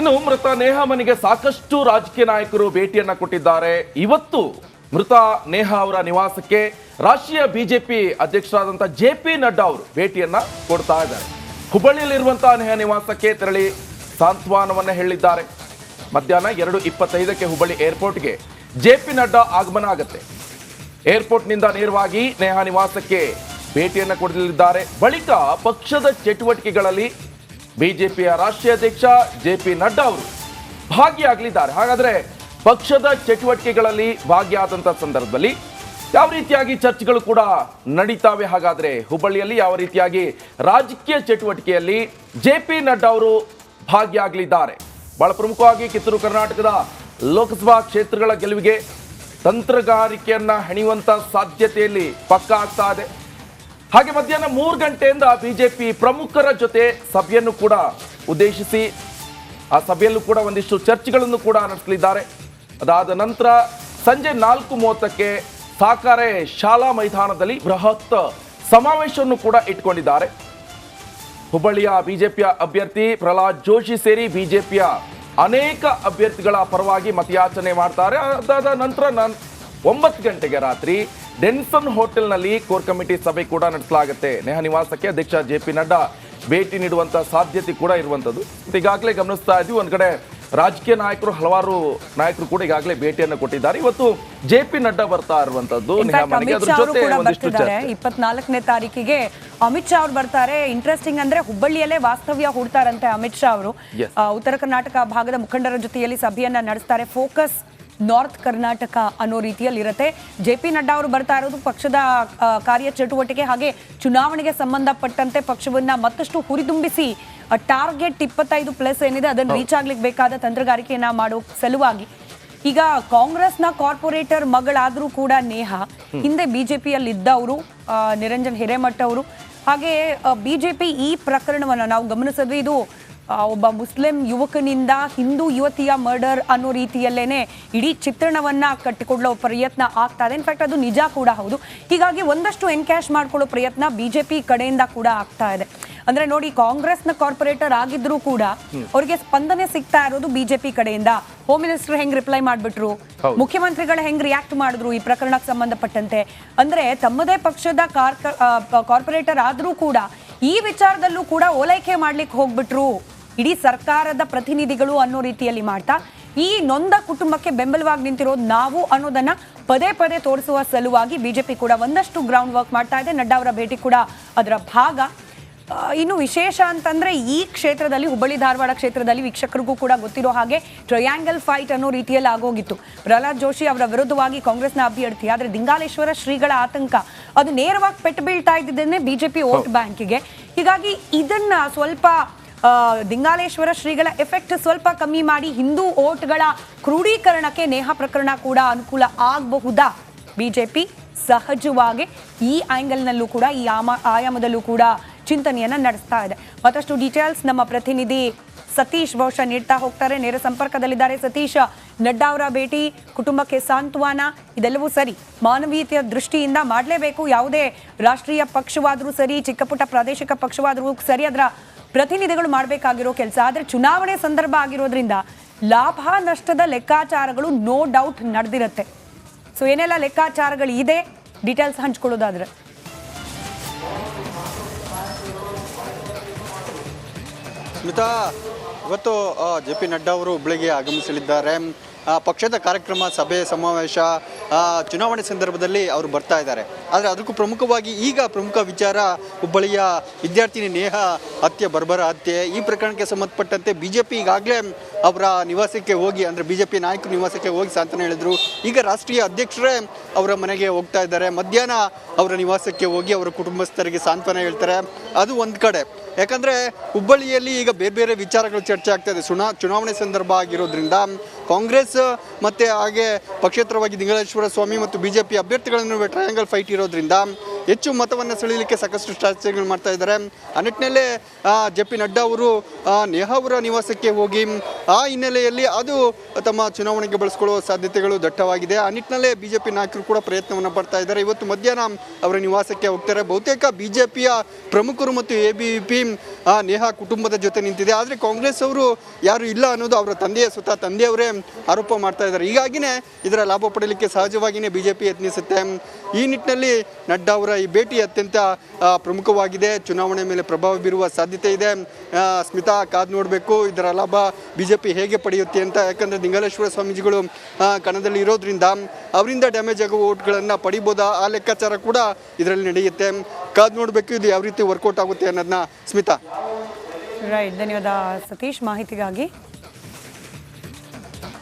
ಇನ್ನು ಮೃತ ನೇಹಾ ಮನೆಗೆ ಸಾಕಷ್ಟು ರಾಜಕೀಯ ನಾಯಕರು ಭೇಟಿಯನ್ನ ಕೊಟ್ಟಿದ್ದಾರೆ. ಇವತ್ತು ಮೃತ ನೇಹಾ ಅವರ ನಿವಾಸಕ್ಕೆ ರಾಷ್ಟ್ರೀಯ ಬಿಜೆಪಿ ಅಧ್ಯಕ್ಷರಾದಂತಹ JP ನಡ್ಡಾ ಅವರು ಭೇಟಿಯನ್ನ ಕೊಡ್ತಾ ಇದ್ದಾರೆ. ಹುಬ್ಬಳ್ಳಿಯಲ್ಲಿರುವಂತಹ ನೇಹಾ ನಿವಾಸಕ್ಕೆ ತೆರಳಿ ಸಾಂತ್ವನವನ್ನ ಹೇಳಿದ್ದಾರೆ. ಮಧ್ಯಾಹ್ನ 2:25ಕ್ಕೆ ಹುಬ್ಬಳ್ಳಿ ಏರ್ಪೋರ್ಟ್ಗೆ JP ನಡ್ಡಾ ಆಗಮನ ಆಗುತ್ತೆ. ಏರ್ಪೋರ್ಟ್ನಿಂದ ನೇರವಾಗಿ ನೇಹಾ ನಿವಾಸಕ್ಕೆ ಭೇಟಿಯನ್ನ ಕೊಡಲಿದ್ದಾರೆ. ಬಳಿಕ ಪಕ್ಷದ ಚಟುವಟಿಕೆಗಳಲ್ಲಿ ಬಿಜೆಪಿಯ ರಾಷ್ಟ್ರೀಯ ಅಧ್ಯಕ್ಷ JP ನಡ್ಡಾ ಅವರು ಭಾಗಿಯಾಗಲಿದ್ದಾರೆ. ಹಾಗಾದ್ರೆ ಪಕ್ಷದ ಚಟುವಟಿಕೆಗಳಲ್ಲಿ ಭಾಗಿಯಾದಂತಹ ಸಂದರ್ಭದಲ್ಲಿ ಯಾವ ರೀತಿಯಾಗಿ ಚರ್ಚೆಗಳು ಕೂಡ ನಡೀತಾವೆ, ಹಾಗಾದ್ರೆ ಹುಬ್ಬಳ್ಳಿಯಲ್ಲಿ ಯಾವ ರೀತಿಯಾಗಿ ರಾಜಕೀಯ ಚಟುವಟಿಕೆಯಲ್ಲಿ JP ನಡ್ಡಾ ಅವರು ಭಾಗಿಯಾಗಲಿದ್ದಾರೆ. ಬಹಳ ಪ್ರಮುಖವಾಗಿ ಕಿತ್ತೂರು ಕರ್ನಾಟಕದ ಲೋಕಸಭಾ ಕ್ಷೇತ್ರಗಳ ಗೆಲುವಿಗೆ ತಂತ್ರಗಾರಿಕೆಯನ್ನ ಹೆಣೆಯುವಂತ ಸಾಧ್ಯತೆಯಲ್ಲಿ ಪಕ್ಕಾ ಆಗ್ತಾ ಇದೆ. ಹಾಗೆ ಮಧ್ಯಾಹ್ನ 3 ಗಂಟೆಯಿಂದ ಬಿಜೆಪಿ ಪ್ರಮುಖರ ಜೊತೆ ಸಭೆಯನ್ನು ಕೂಡ ಉದ್ದೇಶಿಸಿ ಆ ಸಭೆಯಲ್ಲೂ ಕೂಡ ಒಂದಿಷ್ಟು ಚರ್ಚೆಗಳನ್ನು ಕೂಡ ನಡೆಸಲಿದ್ದಾರೆ. ಅದಾದ ನಂತರ ಸಂಜೆ 4:30ಕ್ಕೆ ಸಾಕಾರೆ ಶಾಲಾ ಮೈದಾನದಲ್ಲಿ ಬೃಹತ್ ಸಮಾವೇಶವನ್ನು ಕೂಡ ಇಟ್ಕೊಂಡಿದ್ದಾರೆ. ಹುಬ್ಬಳ್ಳಿಯ ಬಿಜೆಪಿಯ ಅಭ್ಯರ್ಥಿ ಪ್ರಹ್ಲಾದ್ ಜೋಶಿ ಸೇರಿ ಬಿಜೆಪಿಯ ಅನೇಕ ಅಭ್ಯರ್ಥಿಗಳ ಪರವಾಗಿ ಮತಯಾಚನೆ ಮಾಡ್ತಾರೆ. ಅದಾದ ನಂತರ 9 ಗಂಟೆಗೆ ರಾತ್ರಿ ಡೆನ್ಸನ್ ಹೋಟೆಲ್ನಲ್ಲಿ ಕೋರ್ ಕಮಿಟಿ ಸಭೆ ಕೂಡ ನಡೆಸಲಾಗುತ್ತೆ. ನೇಹಾ ನಿವಾಸಕ್ಕೆ ಅಧ್ಯಕ್ಷ JP ನಡ್ಡಾ ಭೇಟಿ ನೀಡುವಂತ ಸಾಧ್ಯತೆ ಕೂಡ ಇರುವಂತದ್ದು. ಈಗಾಗಲೇ ಗಮನಿಸ್ತಾ ಇದ್ವಿ, ಒಂದ್ ಕಡೆ ರಾಜಕೀಯ ನಾಯಕರು, ಹಲವಾರು ನಾಯಕರು ಕೂಡ ಈಗಾಗಲೇ ಭೇಟಿಯನ್ನು ಕೊಟ್ಟಿದ್ದಾರೆ. ಇವತ್ತು JP ನಡ್ಡಾ ಬರ್ತಾ ಇರುವಂತದ್ದು ನೇಹಾ ಮನೆಗೆ. ಅದ್ರ ಜೊತೆ ಒಂದಿಷ್ಟು ಚರ್ಚೆ 24ನೇ ತಾರೀಕಿಗೆ ಅಮಿತ್ ಶಾ ಅವರು ಬರ್ತಾರೆ. ಇಂಟ್ರೆಸ್ಟಿಂಗ್ ಅಂದ್ರೆ ಹುಬ್ಬಳ್ಳಿಯಲ್ಲೇ ವಾಸ್ತವ್ಯ ಹೂಡ್ತಾರಂತೆ ಅಮಿತ್ ಶಾ ಅವರು. ಉತ್ತರ ಕರ್ನಾಟಕ ಭಾಗದ ಮುಖಂಡರ ಜೊತೆಯಲ್ಲಿ ಸಭೆಯನ್ನ ನಡೆಸ್ತಾರೆ. ಫೋಕಸ್ ನಾರ್ತ್ ಕರ್ನಾಟಕ ಅನ್ನೋ ರೀತಿಯಲ್ಲಿ ಇರುತ್ತೆ. JP ನಡ್ಡಾ ಅವರು ಬರ್ತಾ ಇರೋದು ಪಕ್ಷದ ಕಾರ್ಯ ಚಟುವಟಿಕೆ ಹಾಗೆ ಚುನಾವಣೆಗೆ ಸಂಬಂಧಪಟ್ಟಂತೆ ಪಕ್ಷವನ್ನ ಮತ್ತಷ್ಟು ಹುರಿದುಂಬಿಸಿ ಟಾರ್ಗೆಟ್ 25+ ಏನಿದೆ ಅದನ್ನು ರೀಚ್ ಆಗ್ಲಿಕ್ಕೆ ಬೇಕಾದ ತಂತ್ರಗಾರಿಕೆಯನ್ನ ಮಾಡೋ ಸಲುವಾಗಿ. ಈಗ ಕಾಂಗ್ರೆಸ್ನ ಕಾರ್ಪೊರೇಟರ್ ಮಗಳಾದ್ರೂ ಕೂಡ ನೇಹಾ ಹಿಂದೆ ಬಿಜೆಪಿಯಲ್ಲಿ ಇದ್ದವರು, ನಿರಂಜನ್ ಹಿರೇಮಠ ಅವರು. ಹಾಗೆ ಬಿಜೆಪಿ ಈ ಪ್ರಕರಣವನ್ನ ನಾವು ಗಮನಿಸಿದ್ವಿ, ಇದು ಒಬ್ಬ ಮುಸ್ಲಿಂ ಯುವಕನಿಂದ ಹಿಂದೂ ಯುವತಿಯ ಮರ್ಡರ್ ಅನ್ನೋ ರೀತಿಯಲ್ಲೇನೆ ಇಡೀ ಚಿತ್ರಣವನ್ನ ಕಟ್ಟಿಕೊಳ್ಳೋ ಪ್ರಯತ್ನ ಆಗ್ತಾ ಇದೆ. ಇನ್ಫ್ಯಾಕ್ಟ್ ಅದು ನಿಜ ಕೂಡ ಹೌದು. ಹೀಗಾಗಿ ಒಂದಷ್ಟು ಎನ್ಕ್ಯಾಶ್ ಮಾಡ್ಕೊಳ್ಳೋ ಪ್ರಯತ್ನ ಬಿಜೆಪಿ ಕಡೆಯಿಂದ ಕೂಡ ಆಗ್ತಾ ಇದೆ. ಅಂದ್ರೆ ನೋಡಿ, ಕಾಂಗ್ರೆಸ್ನ ಕಾರ್ಪೊರೇಟರ್ ಆಗಿದ್ರು ಕೂಡ ಅವರಿಗೆ ಸ್ಪಂದನೆ ಸಿಗ್ತಾ ಇರೋದು ಬಿಜೆಪಿ ಕಡೆಯಿಂದ. ಹೋಮ್ ಮಿನಿಸ್ಟರ್ ಹೆಂಗ್ ರಿಪ್ಲೈ ಮಾಡ್ಬಿಟ್ರು, ಮುಖ್ಯಮಂತ್ರಿಗಳ ಹೆಂಗ್ ರಿಯಾಕ್ಟ್ ಮಾಡಿದ್ರು ಈ ಪ್ರಕರಣಕ್ಕೆ ಸಂಬಂಧಪಟ್ಟಂತೆ. ಅಂದ್ರೆ ತಮ್ಮದೇ ಪಕ್ಷದ ಕಾರ್ಪೊರೇಟರ್ ಆದ್ರೂ ಕೂಡ ಈ ವಿಚಾರದಲ್ಲೂ ಕೂಡ ಓಲೈಕೆ ಮಾಡ್ಲಿಕ್ಕೆ ಹೋಗ್ಬಿಟ್ರು ಇಡೀ ಸರ್ಕಾರದ ಪ್ರತಿನಿಧಿಗಳು ಅನ್ನೋ ರೀತಿಯಲ್ಲಿ ಮಾಡ್ತಾ ಈ ನೊಂದ ಕುಟುಂಬಕ್ಕೆ ಬೆಂಬಲವಾಗಿ ನಿಂತಿರೋದು ನಾವು ಅನ್ನೋದನ್ನ ಪದೇ ಪದೇ ತೋರಿಸುವ ಸಲುವಾಗಿ ಬಿಜೆಪಿ ಕೂಡ ಒಂದಷ್ಟು ಗ್ರೌಂಡ್ ವರ್ಕ್ ಮಾಡ್ತಾ ಇದೆ. ನಡ್ಡಾ ಅವರ ಭೇಟಿ ಕೂಡ ಅದರ ಭಾಗ. ಇನ್ನು ವಿಶೇಷ ಅಂತಂದ್ರೆ ಈ ಕ್ಷೇತ್ರದಲ್ಲಿ, ಹುಬ್ಬಳ್ಳಿ ಧಾರವಾಡ ಕ್ಷೇತ್ರದಲ್ಲಿ ವೀಕ್ಷಕರಿಗೂ ಕೂಡ ಗೊತ್ತಿರೋ ಹಾಗೆ ಟ್ರಯಾಂಗಲ್ ಫೈಟ್ ಅನ್ನೋ ರೀತಿಯಲ್ಲಿ ಆಗೋಗಿತ್ತು. ಪ್ರಹ್ಲಾದ್ ಜೋಶಿ ಅವರ ವಿರುದ್ಧವಾಗಿ ಕಾಂಗ್ರೆಸ್ನ ಅಭ್ಯರ್ಥಿ, ಆದ್ರೆ ದಿಂಗಾಲೇಶ್ವರ ಶ್ರೀಗಳ ಆತಂಕ ಅದು ನೇರವಾಗಿ ಪೆಟ್ಟು ಬೀಳ್ತಾ ಇದ್ದಿದ್ದೇನೆ ಬಿಜೆಪಿ ವೋಟ್ ಬ್ಯಾಂಕಿಗೆ. ಹೀಗಾಗಿ ಇದನ್ನ ಸ್ವಲ್ಪ ದಿಂಗಾಲೇಶ್ವರ ಶ್ರೀಗಳ ಎಫೆಕ್ಟ್ ಸ್ವಲ್ಪ ಕಮ್ಮಿ ಮಾಡಿ ಹಿಂದೂ ವೋಟ್ಗಳ ಕ್ರೋಢೀಕರಣಕ್ಕೆ ನೇಹಾ ಪ್ರಕರಣ ಕೂಡ ಅನುಕೂಲ ಆಗಬಹುದಾ? ಬಿಜೆಪಿ ಸಹಜವಾಗಿ ಈ ಆಂಗಲ್ನಲ್ಲೂ ಕೂಡ, ಈ ಆಯಾಮದಲ್ಲೂ ಕೂಡ ಚಿಂತನೆಯನ್ನ ನಡೆಸ್ತಾ ಇದೆ. ಮತ್ತಷ್ಟು ಡೀಟೇಲ್ಸ್ ನಮ್ಮ ಪ್ರತಿನಿಧಿ ಸತೀಶ್ ಬಹುಶಃ ನೀಡ್ತಾ ಹೋಗ್ತಾರೆ. ನೇರ ಸಂಪರ್ಕದಲ್ಲಿದ್ದಾರೆ ಸತೀಶ್. ನಡ್ಡಾ ಅವರ ಭೇಟಿ, ಕುಟುಂಬಕ್ಕೆ ಸಾಂತ್ವನ, ಇದೆಲ್ಲವೂ ಸರಿ, ಮಾನವೀಯತೆಯ ದೃಷ್ಟಿಯಿಂದ ಮಾಡಲೇಬೇಕು. ಯಾವುದೇ ರಾಷ್ಟ್ರೀಯ ಪಕ್ಷವಾದರೂ ಸರಿ, ಚಿಕ್ಕ ಪುಟ್ಟ ಪ್ರಾದೇಶಿಕ ಪಕ್ಷವಾದರೂ ಸರಿ, ಅದರ ಪ್ರತಿನಿಧಿಗಳು ಮಾಡಬೇಕಾಗಿರೋ ಕೆಲಸ. ಆದರೆ ಚುನಾವಣೆ ಸಂದರ್ಭ ಆಗಿರೋದ್ರಿಂದ ಲಾಭ ನಷ್ಟದ ಲೆಕ್ಕಾಚಾರಗಳು ನೋ ಡೌಟ್ ನಡೆದಿರುತ್ತೆ. ಸೊ ಏನೆಲ್ಲ ಲೆಕ್ಕಾಚಾರಗಳು ಇದೆ, ಡೀಟೇಲ್ಸ್ ಹಂಚ್ಕೊಳ್ಳೋದಾದ್ರೆ. ಸ್ಮಿತಾ, ಇವತ್ತು JP ನಡ್ಡಾ ಅವರು ಹುಬ್ಬಳ್ಳಿಗೆ ಆಗಮಿಸಲಿದ್ದಾರೆ. ಪಕ್ಷದ ಕಾರ್ಯಕ್ರಮ, ಸಭೆ, ಸಮಾವೇಶ, ಚುನಾವಣೆ ಸಂದರ್ಭದಲ್ಲಿ ಅವರು ಬರ್ತಾ ಇದ್ದಾರೆ. ಆದರೆ ಅದಕ್ಕೂ ಪ್ರಮುಖವಾಗಿ ಈಗ ಪ್ರಮುಖ ವಿಚಾರ ಹುಬ್ಬಳ್ಳಿಯ ವಿದ್ಯಾರ್ಥಿನಿ ನೇಹಾ ಹತ್ಯೆ, ಬರ್ಬರ ಹತ್ಯೆ. ಈ ಪ್ರಕರಣಕ್ಕೆ ಸಂಬಂಧಪಟ್ಟಂತೆ ಬಿಜೆಪಿ ಈಗಾಗಲೇ ಅವರ ನಿವಾಸಕ್ಕೆ ಹೋಗಿ, ಅಂದರೆ ಬಿಜೆಪಿ ನಾಯಕರು ನಿವಾಸಕ್ಕೆ ಹೋಗಿ ಸಾಂತ್ವನ ಹೇಳಿದ್ರು. ಈಗ ರಾಷ್ಟ್ರೀಯ ಅಧ್ಯಕ್ಷರೇ ಅವರ ಮನೆಗೆ ಹೋಗ್ತಾ ಇದ್ದಾರೆ. ಮಧ್ಯಾಹ್ನ ಅವರ ನಿವಾಸಕ್ಕೆ ಹೋಗಿ ಅವರ ಕುಟುಂಬಸ್ಥರಿಗೆ ಸಾಂತ್ವನ ಹೇಳ್ತಾರೆ. ಅದು ಒಂದು ಕಡೆ. ಯಾಕಂದರೆ ಹುಬ್ಬಳ್ಳಿಯಲ್ಲಿ ಈಗ ಬೇರೆ ಬೇರೆ ವಿಚಾರಗಳು ಚರ್ಚೆ ಆಗ್ತಾ ಇದೆ. ಚುನಾವಣೆ ಸಂದರ್ಭ ಆಗಿರೋದ್ರಿಂದ ಕಾಂಗ್ರೆಸ್ ಮತ್ತು ಹಾಗೆ ಪಕ್ಷೇತರವಾಗಿ ದಿಂಗಾಲೇಶ್ವರ ಸ್ವಾಮಿ ಮತ್ತು ಬಿಜೆಪಿ ಅಭ್ಯರ್ಥಿಗಳ ನಡುವೆ ಟ್ರಯಾಂಗಲ್ ಫೈಟ್ ಇರೋದ್ರಿಂದ ಹೆಚ್ಚು ಮತವನ್ನು ಸೆಳೆಯಲಿಕ್ಕೆ ಸಾಕಷ್ಟು ಸ್ಟ್ರಾಟಜಿಗಳು ಮಾಡ್ತಾ ಇದ್ದಾರೆ. ಆ ನಿಟ್ಟಿನಲ್ಲೇ ಜೆ ಪಿ ನಡ್ಡಾ ಅವರು ನೇಹಾ ಅವರ ನಿವಾಸಕ್ಕೆ ಹೋಗಿ ಆ ಹಿನ್ನೆಲೆಯಲ್ಲಿ ಅದು ತಮ್ಮ ಚುನಾವಣೆಗೆ ಬಳಸ್ಕೊಳ್ಳುವ ಸಾಧ್ಯತೆಗಳು ದಟ್ಟವಾಗಿದೆ. ಆ ನಿಟ್ಟಿನಲ್ಲೇ ಬಿಜೆಪಿ ನಾಯಕರು ಕೂಡ ಪ್ರಯತ್ನವನ್ನು ಪಡ್ತಾ ಇದ್ದಾರೆ. ಇವತ್ತು ಮಧ್ಯಾಹ್ನ ಅವರ ನಿವಾಸಕ್ಕೆ ಹೋಗ್ತಾರೆ. ಬಹುತೇಕ ಬಿಜೆಪಿಯ ಪ್ರಮುಖರು ಮತ್ತು ಎಬಿವಿಪಿ ನೇಹಾ ಕುಟುಂಬದ ಜೊತೆ ನಿಂತಿದೆ. ಆದರೆ ಕಾಂಗ್ರೆಸ್ ಅವರು ಯಾರು ಇಲ್ಲ ಅನ್ನೋದು ಅವರ ಸ್ವತಃ ತಂದೆಯವರೇ ಆರೋಪ ಮಾಡ್ತಾ ಇದ್ದಾರೆ. ಹೀಗಾಗಿನೇ ಇದರ ಲಾಭ ಪಡೆಯಲಿಕ್ಕೆ ಸಹಜವಾಗಿಯೇ ಬಿಜೆಪಿ ಯತ್ನಿಸುತ್ತೆ. ಈ ನಿಟ್ಟಿನಲ್ಲಿ ನಡ್ಡಾ ಅವರ ಈ ಭೇಟಿ ಅತ್ಯಂತ ಪ್ರಮುಖವಾಗಿದೆ. ಚುನಾವಣೆ ಮೇಲೆ ಪ್ರಭಾವ ಬೀರುವ ಸಾಧ್ಯತೆ ಇದೆ. ಸ್ಮಿತಾ ಕಾದು ನೋಡಬೇಕು ಇದರ ಲಾಭ ಬಿಜೆಪಿ ಹೇಗೆ ಪಡೆಯುತ್ತೆ ಅಂತ. ಯಾಕಂದರೆ ದಿಂಗಲೇಶ್ವರ ಸ್ವಾಮೀಜಿಗಳು ಕಣದಲ್ಲಿ ಇರೋದ್ರಿಂದ ಅವರಿಂದ ಡ್ಯಾಮೇಜ್ ಆಗುವ ಓಟ್ಗಳನ್ನು ಪಡಿಬೋದಾ ಆ ಲೆಕ್ಕಾಚಾರ ಕೂಡ ಇದರಲ್ಲಿ ನಡೆಯುತ್ತೆ. ಕಾದು ನೋಡಬೇಕು ಇದು ಯಾವ ರೀತಿ ವರ್ಕೌಟ್ ಆಗುತ್ತೆ ಅನ್ನೋದನ್ನ. ಸ್ಮಿತಾ. ರೈಟ್, ಧನ್ಯವಾದ ಸತೀಶ್ ಮಾಹಿತಿಗಾಗಿ.